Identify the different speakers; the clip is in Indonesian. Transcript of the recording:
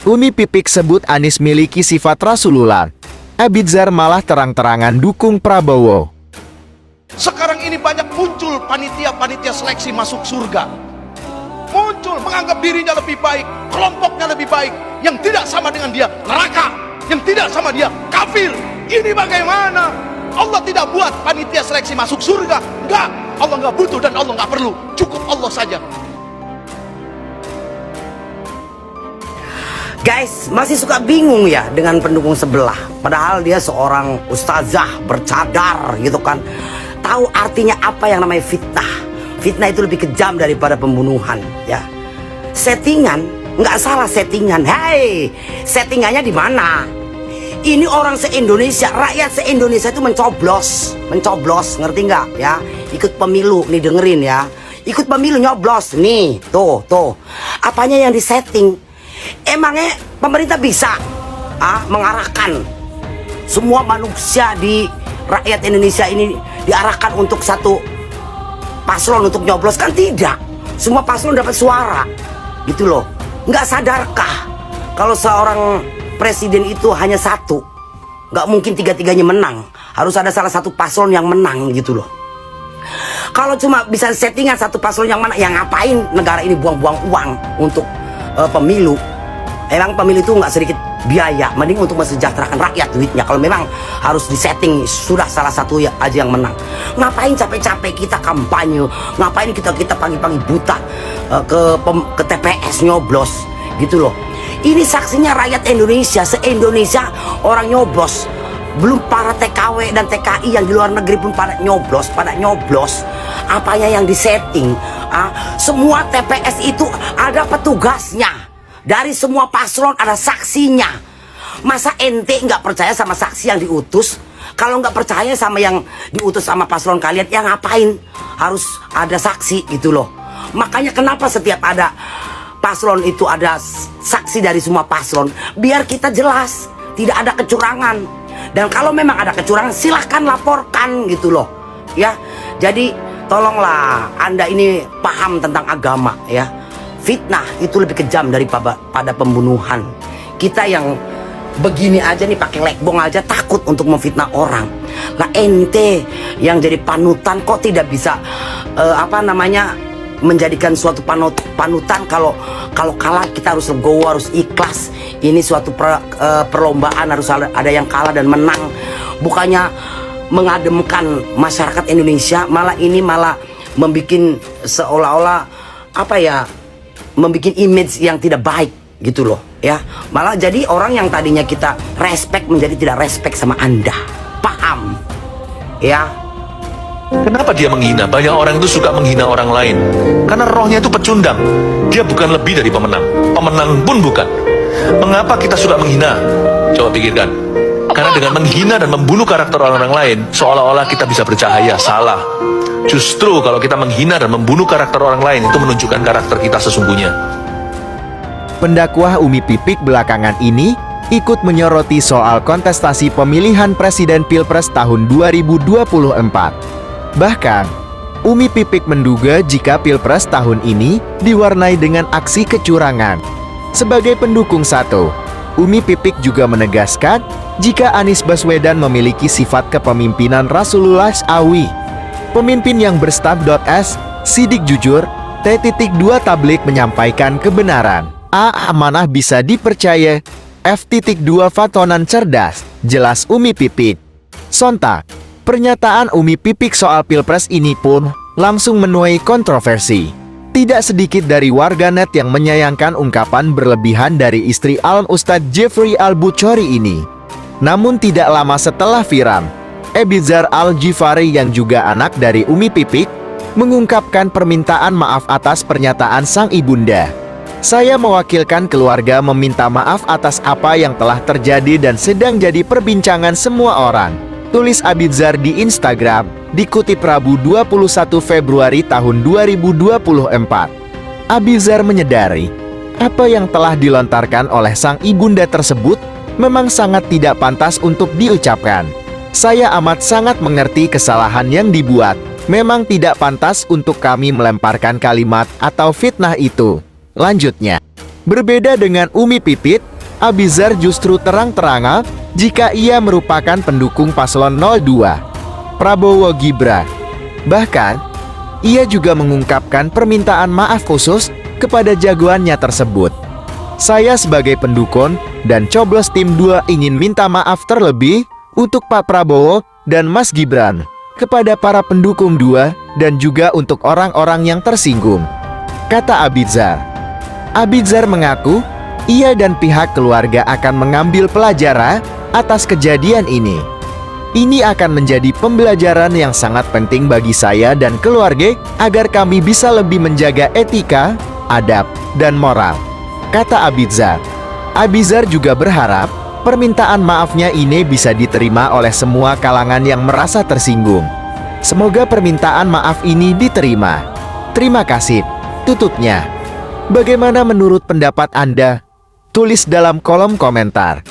Speaker 1: Umi Pipik sebut Anies miliki sifat Rasulullah. Abizar malah terang-terangan dukung Prabowo.
Speaker 2: Sekarang ini banyak muncul panitia-panitia seleksi masuk surga. Muncul menganggap dirinya lebih baik, kelompoknya lebih baik. Yang tidak sama dengan dia neraka, yang tidak sama dia kafir. Ini bagaimana? Allah tidak buat panitia seleksi masuk surga. Enggak, Allah enggak butuh dan Allah enggak perlu. Cukup Allah saja.
Speaker 3: Guys, masih suka bingung ya dengan pendukung sebelah. Padahal dia seorang ustazah bercadar gitu kan. Tahu artinya apa yang namanya fitnah. Fitnah itu lebih kejam daripada pembunuhan ya. Settingan, nggak salah settingan. Hei, settingannya di mana? Ini orang se-Indonesia, rakyat se-Indonesia itu mencoblos, ngerti nggak ya? Ikut pemilu, nih dengerin ya. Ikut pemilu nyoblos, nih, tuh. Apanya yang disetting? Emangnya pemerintah bisa mengarahkan semua manusia di rakyat Indonesia ini diarahkan untuk satu paslon untuk nyoblos? Kan tidak. Semua paslon dapat suara gitu loh. Nggak sadarkah kalau seorang presiden itu hanya satu, nggak mungkin tiga-tiganya menang, harus ada salah satu paslon yang menang gitu loh. Kalau cuma bisa settingan satu paslon yang mana, yang ngapain negara ini buang-buang uang untuk pemilu? Emang pemilu itu nggak sedikit biaya, mending untuk mensejahterakan rakyat duitnya. Kalau memang harus disetting, sudah salah satu aja yang menang. Ngapain capek-capek kita kampanye? Ngapain kita pagi-pagi buta ke TPS nyoblos gitu loh? Ini saksinya rakyat Indonesia, se-Indonesia orang nyoblos. Belum para TKW dan TKI yang di luar negeri pun pada nyoblos. Apanya yang disetting? Semua TPS itu ada petugasnya. Dari semua paslon ada saksinya. Masa ente nggak percaya sama saksi yang diutus? Kalau nggak percaya sama yang diutus sama paslon kalian, ya ngapain harus ada saksi gitu loh? Makanya kenapa setiap ada paslon itu ada saksi dari semua paslon, biar kita jelas tidak ada kecurangan. Dan kalau memang ada kecurangan, silahkan laporkan gitu loh ya. Jadi tolonglah Anda ini paham tentang agama ya. Fitnah itu lebih kejam daripada pembunuhan. Kita yang begini aja nih pakai lekbong aja takut untuk memfitnah orang. Lah ente yang jadi panutan kok tidak bisa menjadikan suatu panutan. Kalau kalah kita harus legowo, harus ikhlas. Ini suatu perlombaan, harus ada yang kalah dan menang. Bukannya mengademkan masyarakat Indonesia, malah membuat seolah-olah membuat image yang tidak baik gitu loh ya. Malah jadi orang yang tadinya kita respect menjadi tidak respect sama Anda. Paham ya?
Speaker 4: Kenapa dia menghina? Banyak orang itu suka menghina orang lain karena rohnya itu pecundang. Dia bukan lebih dari pemenang. Pemenang pun bukan. Mengapa kita suka menghina? Coba pikirkan. Karena dengan menghina dan membunuh karakter orang lain, seolah-olah kita bisa bercahaya. Salah. Justru kalau kita menghina dan membunuh karakter orang lain, itu menunjukkan karakter kita sesungguhnya.
Speaker 1: Pendakwah Umi Pipik belakangan ini ikut menyoroti soal kontestasi pemilihan presiden Pilpres tahun 2024. Bahkan, Umi Pipik menduga jika Pilpres tahun ini diwarnai dengan aksi kecurangan. Sebagai pendukung satu, Umi Pipik juga menegaskan jika Anies Baswedan memiliki sifat kepemimpinan Rasulullah SAW. Pemimpin yang berstaf.s, sidik jujur, T.2 tablik menyampaikan kebenaran. A. Amanah bisa dipercaya. F.2 fatonan cerdas, jelas Umi Pipik. Sontak, pernyataan Umi Pipik soal Pilpres ini pun langsung menuai kontroversi. Tidak sedikit dari warganet yang menyayangkan ungkapan berlebihan dari istri Ustadz Jeffrey Al-Buchori ini. Namun tidak lama setelah viral, Abizar Al-Ghifari yang juga anak dari Umi Pipik mengungkapkan permintaan maaf atas pernyataan sang ibunda. Saya mewakilkan keluarga meminta maaf atas apa yang telah terjadi dan sedang jadi perbincangan semua orang, tulis Abizar di Instagram, dikutip Rabu 21 Februari tahun 2024. Abizar menyadari apa yang telah dilontarkan oleh sang ibunda tersebut memang sangat tidak pantas untuk diucapkan. Saya amat sangat mengerti kesalahan yang dibuat. Memang tidak pantas untuk kami melemparkan kalimat atau fitnah itu. Lanjutnya, berbeda dengan Umi Pipik, Abizar justru terang-terangan jika ia merupakan pendukung paslon 02, Prabowo Gibran. Bahkan, ia juga mengungkapkan permintaan maaf khusus kepada jagoannya tersebut. Saya sebagai pendukung dan coblos tim 2 ingin minta maaf terlebih untuk Pak Prabowo dan Mas Gibran, kepada para pendukung 2 dan juga untuk orang-orang yang tersinggung, kata Abizar. Abizar mengaku ia dan pihak keluarga akan mengambil pelajaran atas kejadian ini. Ini akan menjadi pembelajaran yang sangat penting bagi saya dan keluarga agar kami bisa lebih menjaga etika, adab, dan moral, kata Abizar. Abizar juga berharap permintaan maafnya ini bisa diterima oleh semua kalangan yang merasa tersinggung. Semoga permintaan maaf ini diterima. Terima kasih, tutupnya. Bagaimana menurut pendapat Anda? Tulis dalam kolom komentar.